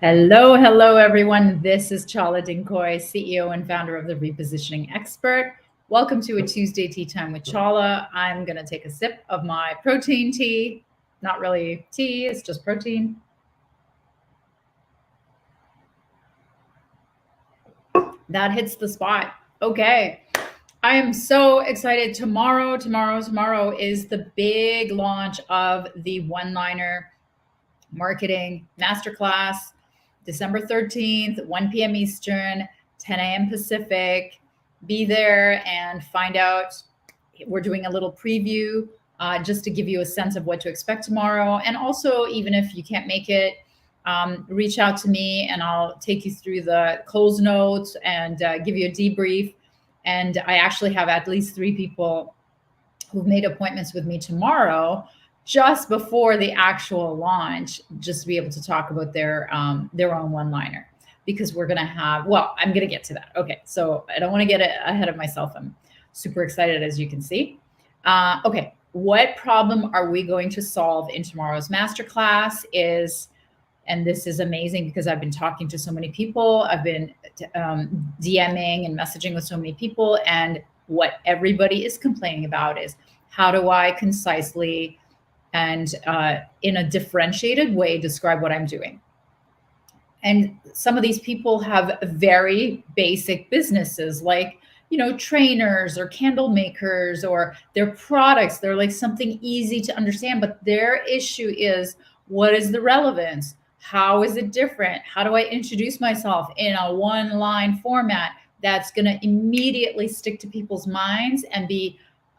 Hello, everyone. This is Chala, CEO and founder of the Repositioning Expert. Welcome to a Tuesday Tea Time with Chala. I'm going to take a sip of my protein tea. Not really tea, it's just protein. That hits the spot. Okay. I am so excited. Tomorrow is the big launch of the one-liner marketing masterclass, December 13th, 1 p.m. Eastern, 10 a.m. Pacific. Be there and find out. We're doing a little preview just to give you a sense of what to expect tomorrow. And also, even if you can't make it, reach out to me and I'll take you through the close notes and give you a debrief. And I actually have at least 3 people who've made appointments with me tomorrow just before the actual launch, just to be able to talk about their own one-liner, because we're going to have, well, I'm going to get to that. Okay, so I don't want to get ahead of myself. I'm super excited, as you can see. Okay, what problem are we going to solve in tomorrow's masterclass is, and this is amazing because I've been talking to so many people, I've been DMing and messaging with so many people, and what everybody is complaining about is, how do I concisely and in a differentiated way describe what I'm doing? And some of these people have very basic businesses, like, trainers or candle makers, or their products. They're like something easy to understand, but their issue is, what is the relevance? How is it different? How do I introduce myself in a one-line format that's going to immediately stick to people's minds and be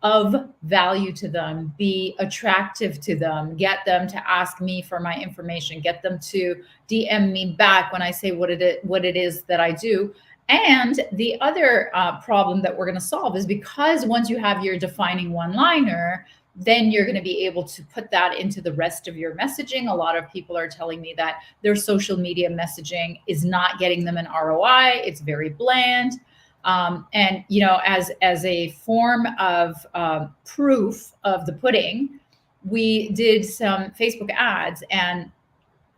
of value to them, be attractive to them, get them to ask me for my information, get them to DM me back when I say what it is that I do. And the other problem that we're going to solve is, because once you have your defining one-liner, then you're going to be able to put that into the rest of your messaging. A lot of people are telling me that their social media messaging is not getting them an ROI. It's very bland. And as a form of proof of the pudding, we did some Facebook ads, and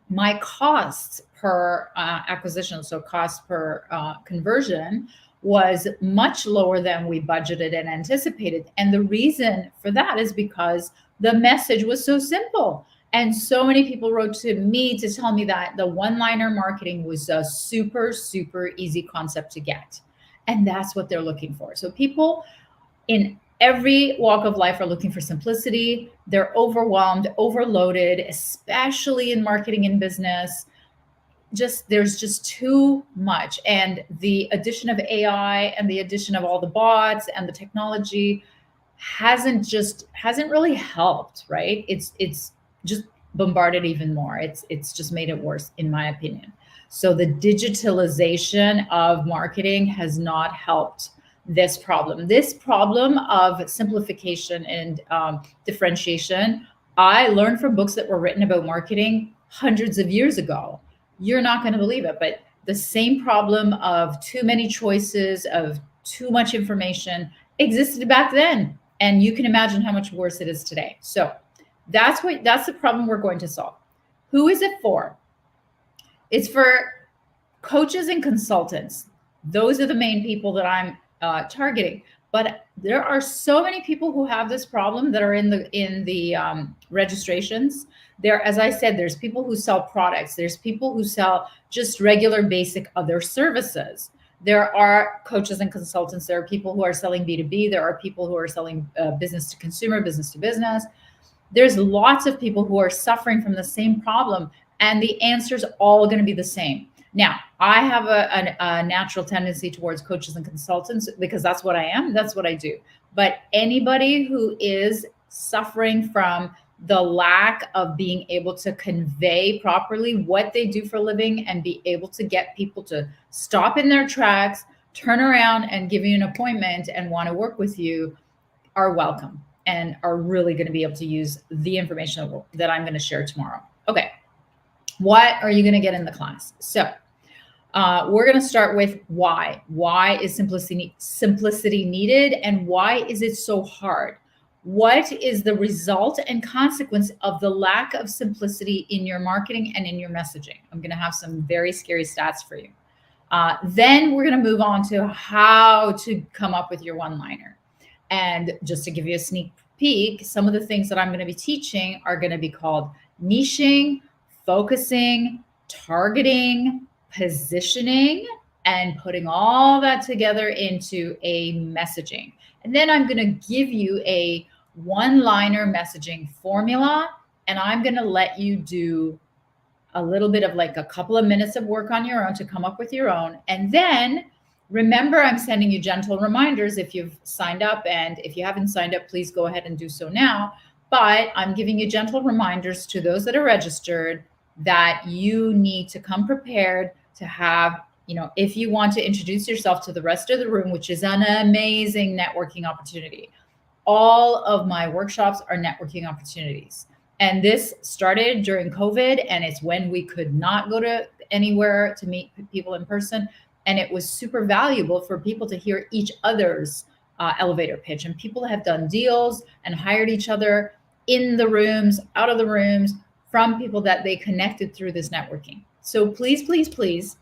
my costs per acquisition, so cost per conversion, was much lower than we budgeted and anticipated. And the reason for that is because the message was so simple. And so many people wrote to me to tell me that the one-liner marketing was a super, super easy concept to get. And that's what they're looking for. So people in every walk of life are looking for simplicity. They're overwhelmed, overloaded, especially in marketing and business. There's just too much. And the addition of AI and the addition of all the bots and the technology hasn't really helped, right? It's just bombarded even more. It's just made it worse, in my opinion. So the digitalization of marketing has not helped this problem. This problem of simplification and differentiation, I learned from books that were written about marketing hundreds of years ago. You're not going to believe it, but the same problem of too many choices, of too much information, existed back then. And you can imagine how much worse it is today. So that's the problem we're going to solve. Who is it for? It's for coaches and consultants. Those are the main people that I'm targeting. But there are so many people who have this problem that are in the registrations. There, as I said, there's people who sell products. There's people who sell just regular, basic other services. There are coaches and consultants. There are people who are selling B2B. There are people who are selling business to consumer, business to business. There's lots of people who are suffering from the same problem, and the answer's all going to be the same. Now, I have a natural tendency towards coaches and consultants because that's what I am. That's what I do. But anybody who is suffering from the lack of being able to convey properly what they do for a living and be able to get people to stop in their tracks, turn around and give you an appointment and want to work with you, are welcome and are really going to be able to use the information that I'm going to share tomorrow. Okay. What are you going to get in the class? So we're going to start with why. Why is simplicity needed, and why is it so hard? What is the result and consequence of the lack of simplicity in your marketing and in your messaging? I'm going to have some very scary stats for you. Then we're going to move on to how to come up with your one liner. And just to give you a sneak peek, some of the things that I'm going to be teaching are going to be called niching, focusing, targeting, positioning, and putting all that together into a messaging. And then I'm going to give you a one-liner messaging formula, and I'm going to let you do a little bit of like a couple of minutes of work on your own to come up with your own. And then remember, I'm sending you gentle reminders if you've signed up. And if you haven't signed up, please go ahead and do so now. But I'm giving you gentle reminders to those that are registered that you need to come prepared to have, if you want to introduce yourself to the rest of the room, which is an amazing networking opportunity. All of my workshops are networking opportunities. And this started during COVID, and it's when we could not go to anywhere to meet people in person. And it was super valuable for people to hear each other's elevator pitch. And people have done deals and hired each other in the rooms, out of the rooms, from people that they connected through this networking. So please, please, please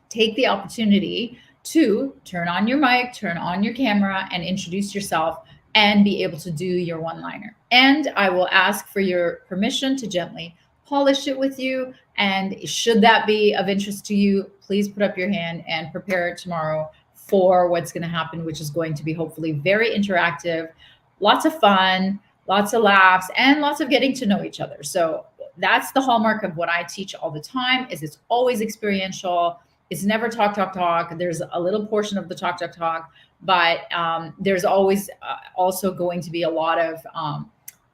take the opportunity to turn on your mic, turn on your camera, and introduce yourself and be able to do your one-liner. And I will ask for your permission to gently polish it with you. And should that be of interest to you, please put up your hand and prepare tomorrow for what's going to happen, which is going to be hopefully very interactive, lots of fun, lots of laughs, and lots of getting to know each other. So that's the hallmark of what I teach all the time, is it's always experiential. It's never talk, talk, talk. There's a little portion of the talk, talk, talk, but there's always also going to be a lot of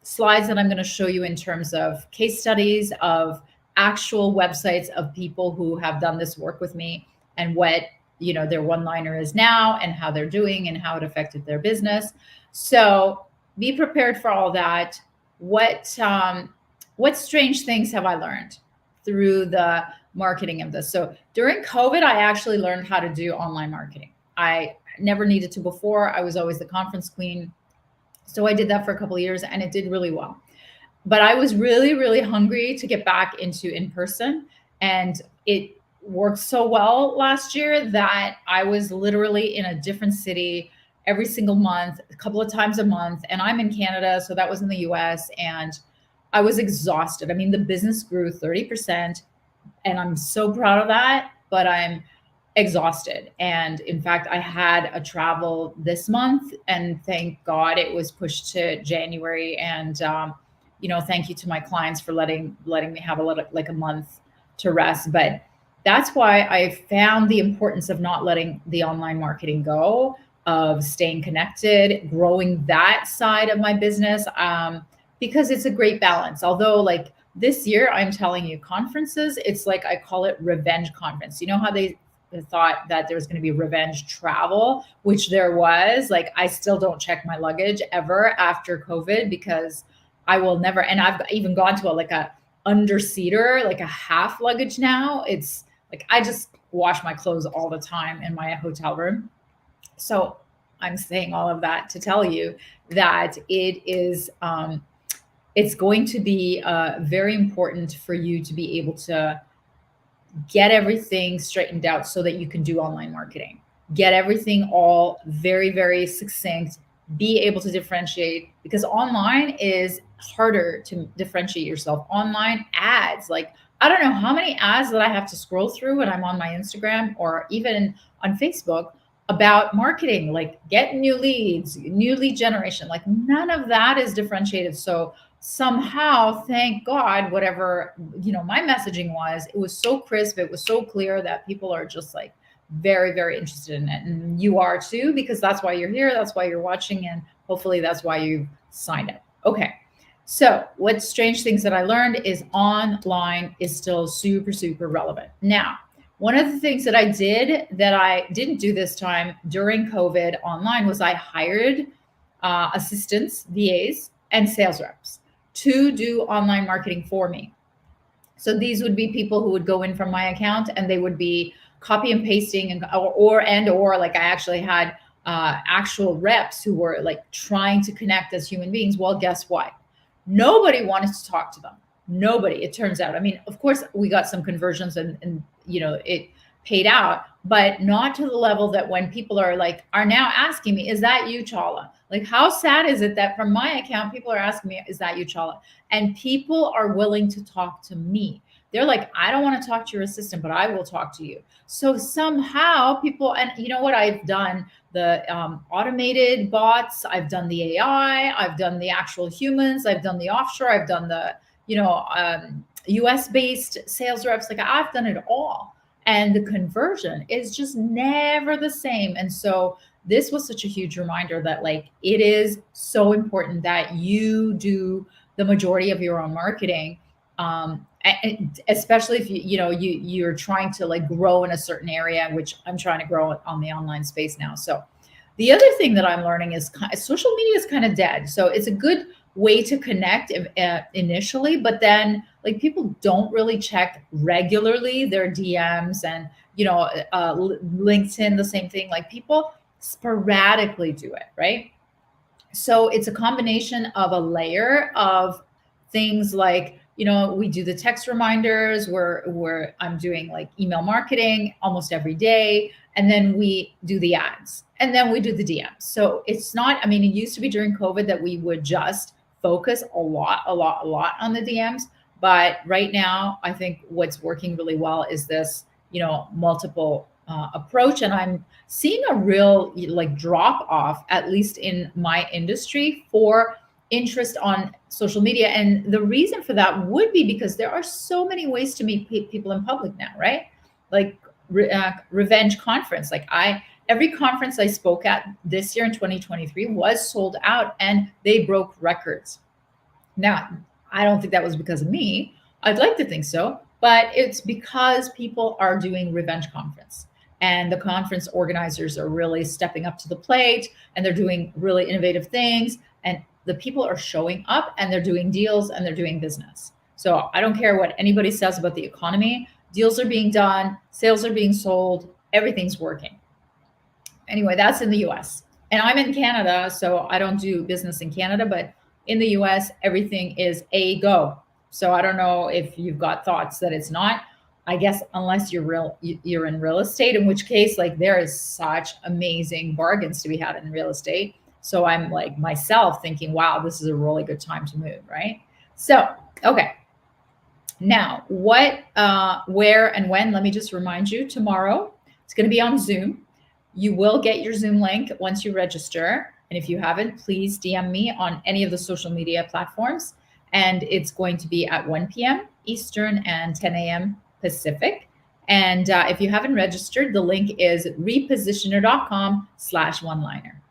slides that I'm going to show you in terms of case studies of actual websites of people who have done this work with me and what their one-liner is now and how they're doing and how it affected their business. So be prepared for all that. What strange things have I learned through the marketing of this? So during COVID, I actually learned how to do online marketing. I never needed to before. I was always the conference queen. So I did that for a couple of years and it did really well. But I was really, really hungry to get back into in-person. And it worked so well last year that I was literally in a different city every single month, a couple of times a month. And I'm in Canada, so that was in the US. And I was exhausted. I mean, the business grew 30%. And I'm so proud of that, but I'm exhausted. And in fact, I had a travel this month, and thank God it was pushed to January. And thank you to my clients for letting me have a month to rest. But that's why I found the importance of not letting the online marketing go, of staying connected, growing that side of my business, because it's a great balance. Although this year, I'm telling you, conferences, it's like I call it revenge conference. You know how they thought that there was going to be revenge travel, which there was. I still don't check my luggage ever after COVID, because I will never. And I've even gone to a under-seater, a half luggage now. It's I just wash my clothes all the time in my hotel room. So I'm saying all of that to tell you that it is, it's going to be very important for you to be able to get everything straightened out so that you can do online marketing. Get everything all very, very succinct, be able to differentiate, because online is harder to differentiate yourself. Online ads, I don't know how many ads that I have to scroll through when I'm on my Instagram or even on Facebook about marketing, get new leads, new lead generation. None of that is differentiated. So somehow, thank God, whatever, my messaging was, it was so crisp, it was so clear that people are just very, very interested in it. And you are too, because that's why you're here. That's why you're watching. And hopefully that's why you signed up. Okay. So what strange things that I learned is online is still super, super relevant. Now, one of the things that I did that I didn't do this time during COVID online was I hired assistants, VAs, and sales reps to do online marketing for me. So these would be people who would go in from my account and they would be copy and pasting or I actually had actual reps who were like trying to connect as human beings. Well, guess what? Nobody wanted to talk to them. Nobody, it turns out. I mean, of course, we got some conversions and it paid out, but not to the level that when people are now asking me, is that you, Chala? Like, how sad is it that from my account, people are asking me, is that you, Chala? And people are willing to talk to me. They're like, I don't want to talk to your assistant, but I will talk to you. So somehow people, and you know what I've done? The automated bots, I've done the AI, I've done the actual humans, I've done the offshore, I've done the, US based sales reps. Like, I've done it all. And the conversion is just never the same. And so this was such a huge reminder that like it is so important that you do the majority of your own marketing, and especially if you're trying to like grow in a certain area, which I'm trying to grow on the online space now. So the other thing that I'm learning is social media is kind of dead. So it's a good way to connect initially, but then like people don't really check regularly their DMs, and LinkedIn, the same thing. Like people sporadically do it, right? So it's a combination of a layer of things like, we do the text reminders where I'm doing like email marketing almost every day, and then we do the ads, and then we do the DMs. So it's not, I mean, it used to be during COVID that we would just focus a lot on the DMs, but right now I think what's working really well is this, multiple approach. And I'm seeing a real like drop off, at least in my industry, for interest on social media. And the reason for that would be because there are so many ways to meet people in public now, right? Like revenge conference. Like every conference I spoke at this year in 2023 was sold out, and they broke records. Now, I don't think that was because of me. I'd like to think so, but it's because people are doing revenge conference, and the conference organizers are really stepping up to the plate, and they're doing really innovative things, and the people are showing up, and they're doing deals, and they're doing business. So I don't care what anybody says about the economy. Deals are being done, sales are being sold, everything's working. Anyway, that's in the US. And I'm in Canada, so I don't do business in Canada, but in the US, everything is a go. So I don't know if you've got thoughts that it's not. I guess unless you're in real estate, in which case like there is such amazing bargains to be had in real estate. So I'm like myself thinking, wow, this is a really good time to move, right? So, okay. Now, what, where, and when, let me just remind you, tomorrow, it's going to be on Zoom. You will get your Zoom link once you register. And if you haven't, please DM me on any of the social media platforms. And it's going to be at 1 p.m. Eastern and 10 a.m. Pacific. And if you haven't registered, the link is repositioner.com/one-liner.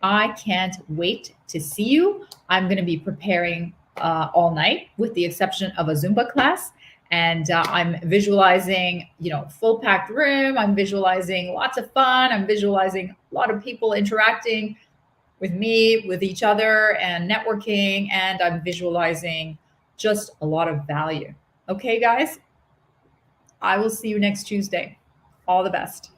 I can't wait to see you. I'm going to be preparing all night, with the exception of a Zumba class. And I'm visualizing, full packed room. I'm visualizing lots of fun. I'm visualizing a lot of people interacting with me, with each other, and networking. And I'm visualizing just a lot of value. Okay, guys, I will see you next Tuesday. All the best.